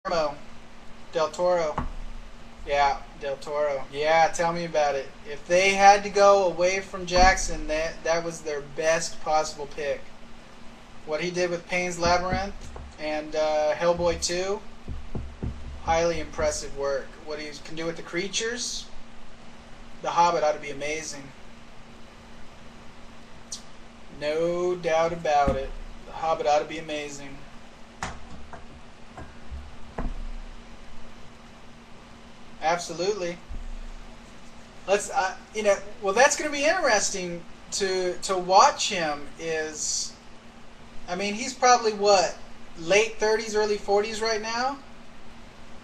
Del Toro. Yeah, Del Toro. Yeah, tell me about it. If they had to go away from Jackson, that was their best possible pick. What he did with Payne's Labyrinth and Hellboy 2, highly impressive work. What he can do with the creatures, The Hobbit ought to be amazing. No doubt about it. The Hobbit ought to be amazing. Absolutely. Let's, well, that's going to be interesting to watch him. I mean, he's probably what, late 30s, early 40s right now.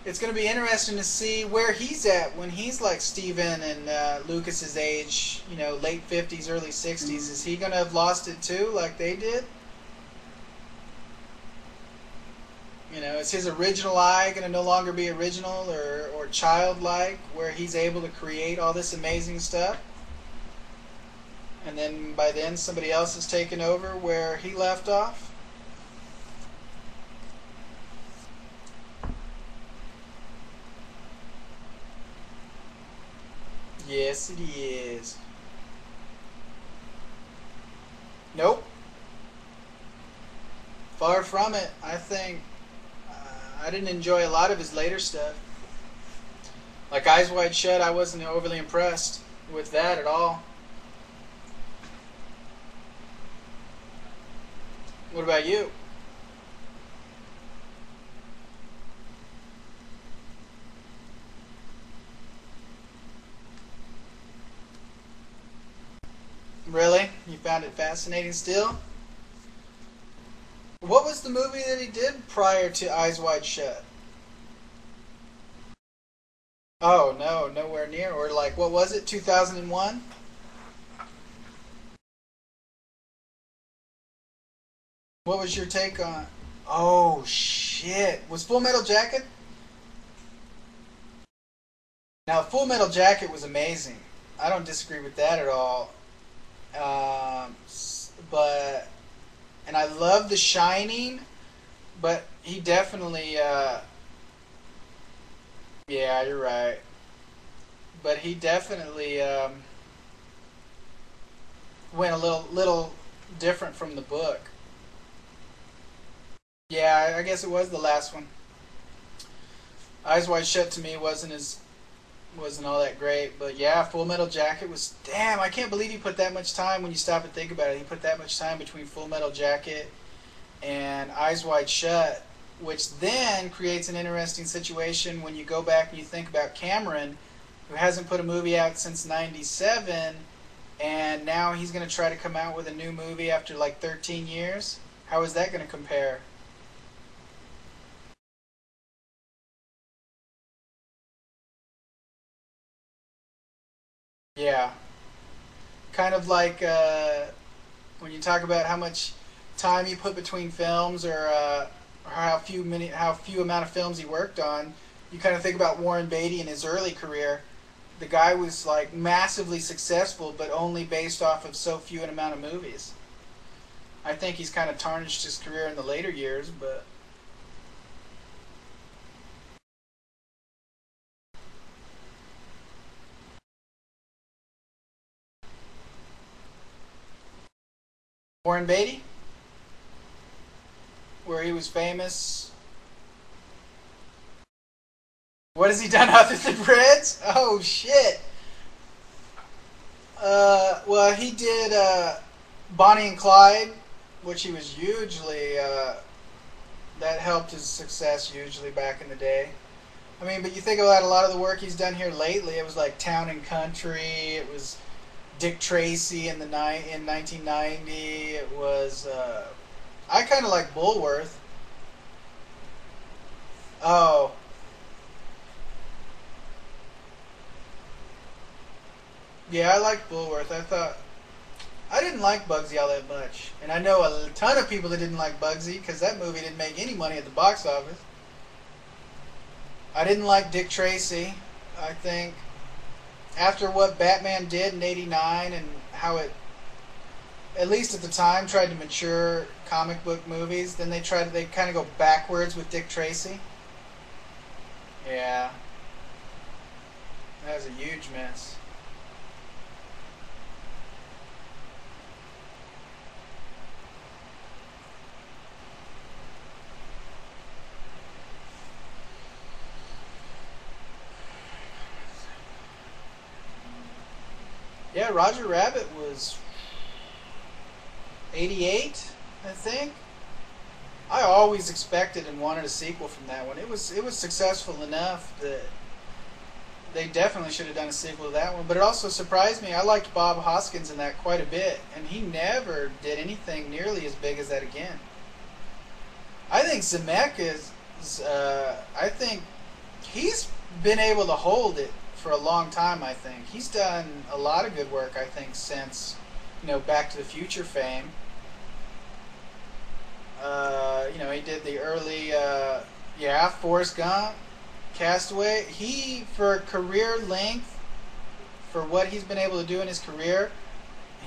It's going to be interesting to see where he's at when he's like Steven and Lucas's age, late 50s, early 60s. Is he going to have lost it too, like they did? Is his original eye going to no longer be original or childlike, where he's able to create all this amazing stuff? And then by then somebody else has taken over where he left off? Yes, it is. Nope. Far from it. I think I didn't enjoy a lot of his later stuff. Like Eyes Wide Shut, I wasn't overly impressed with that at all. What about you? Really? You found it fascinating still? What was the movie that he did prior to Eyes Wide Shut? Oh, no, nowhere near. Or like, what was it, 2001? What was your take on? Oh, shit. Was Full Metal Jacket? Now, Full Metal Jacket was amazing. I don't disagree with that at all. But and I love The Shining, but he definitely, yeah, you're right. But he definitely went a little different from the book. Yeah, I guess it was the last one. Eyes Wide Shut to me wasn't all that great, but yeah, Full Metal Jacket was, damn, I can't believe he put that much time. When you stop and think about it, he put that much time between Full Metal Jacket and Eyes Wide Shut, which then creates an interesting situation when you go back and you think about Cameron, who hasn't put a movie out since '97, and now he's going to try to come out with a new movie after like 13 years. How is that going to compare? Yeah, kind of like when you talk about how much time you put between films, or how few amount of films he worked on. You kind of think about Warren Beatty in his early career. The guy was like massively successful, but only based off of so few an amount of movies. I think he's kind of tarnished his career in the later years, but Warren Beatty, where he was famous. What has he done other than Reds? Oh shit. Well, he did Bonnie and Clyde, which he was hugely. That helped his success hugely back in the day. I mean, but you think about a lot of the work he's done here lately. It was like Town and Country. It was Dick Tracy in 1990. It was. I kind of like Bulworth. Oh, yeah, I liked Bulworth. I didn't like Bugsy all that much, and I know a ton of people that didn't like Bugsy because that movie didn't make any money at the box office. I didn't like Dick Tracy. I think after what Batman did in '89 and how it, at least at the time, tried to mature comic book movies, then they kind of go backwards with Dick Tracy. Yeah. That was a huge mess. Yeah, Roger Rabbit was 88, I think. I always expected and wanted a sequel from that one. It was successful enough that they definitely should have done a sequel to that one. But it also surprised me. I liked Bob Hoskins in that quite a bit, and he never did anything nearly as big as that again. I think Zemeckis I think he's been able to hold it for a long time. I think he's done a lot of good work. I think since Back to the Future fame. He did the early Forrest Gump, Castaway. He, for career length, for what he's been able to do in his career,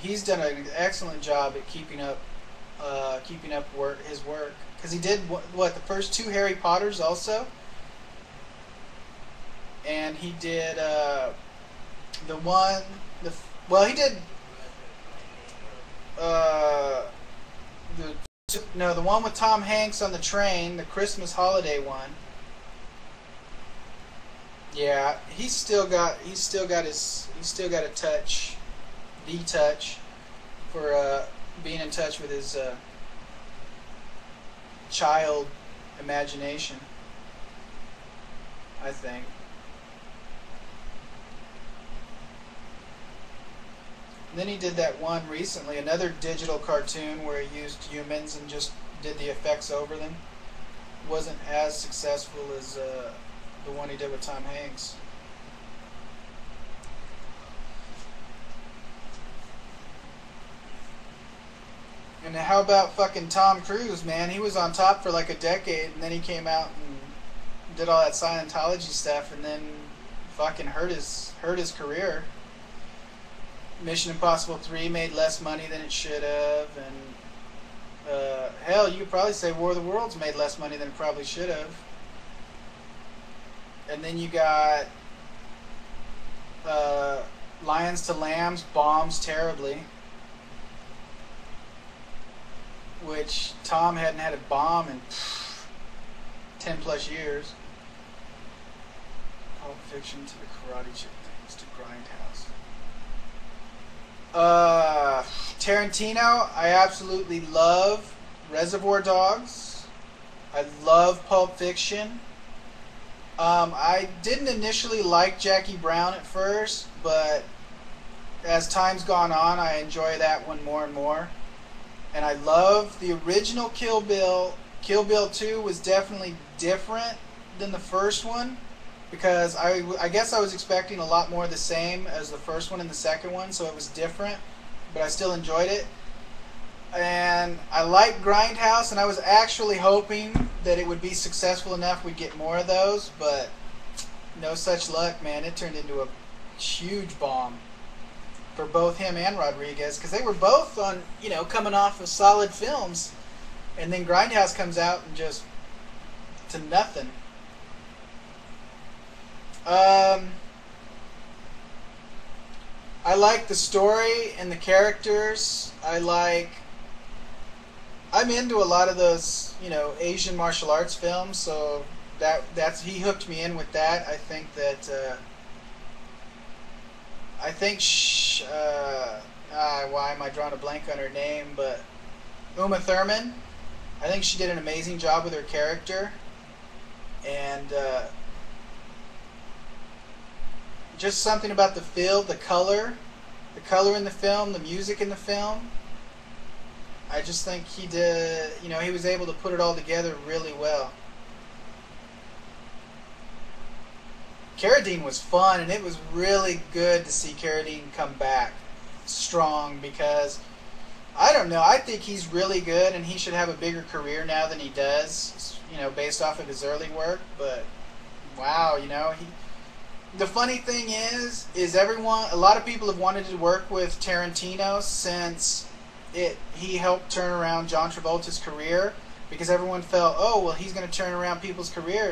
he's done an excellent job at keeping up his work. Because he did what the first two Harry Potters also, and he did he did the one with Tom Hanks on the train, the Christmas holiday one. Yeah, he's still got a touch, the touch, for being in touch with his child imagination, I think. And then he did that one recently, another digital cartoon where he used humans and just did the effects over them. Wasn't as successful as the one he did with Tom Hanks. And how about fucking Tom Cruise, man? He was on top for like a decade, and then he came out and did all that Scientology stuff, and then fucking hurt his career. Mission Impossible 3 made less money than it should have, and hell, you could probably say War of the Worlds made less money than it probably should have. And then you got Lions to Lambs bombs terribly, which Tom hadn't had a bomb in 10 plus years. Pulp Fiction to the Karate Chick things to Grindhouse. Tarantino, I absolutely love Reservoir Dogs. I love Pulp Fiction. I didn't initially like Jackie Brown at first, but as time's gone on, I enjoy that one more and more. And I love the original Kill Bill. Kill Bill 2 was definitely different than the first one, because I guess I was expecting a lot more of the same as the first one and the second one, so it was different, but I still enjoyed it. And I like Grindhouse, and I was actually hoping that it would be successful enough we'd get more of those, but no such luck, man. It turned into a huge bomb for both him and Rodriguez, because they were both on, coming off of solid films, and then Grindhouse comes out and just to nothing. I like the story and the characters. I'm into a lot of those, Asian martial arts films, so he hooked me in with that. I think that why am I drawing a blank on her name? But Uma Thurman, I think she did an amazing job with her character, and just something about the feel, the color in the film, the music in the film. I just think he did, he was able to put it all together really well. Carradine was fun, and it was really good to see Carradine come back strong, because I don't know, I think he's really good, and he should have a bigger career now than he does, based off of his early work. But wow, the funny thing is a lot of people have wanted to work with Tarantino since he helped turn around John Travolta's career, because everyone felt, oh well, he's going to turn around people's careers.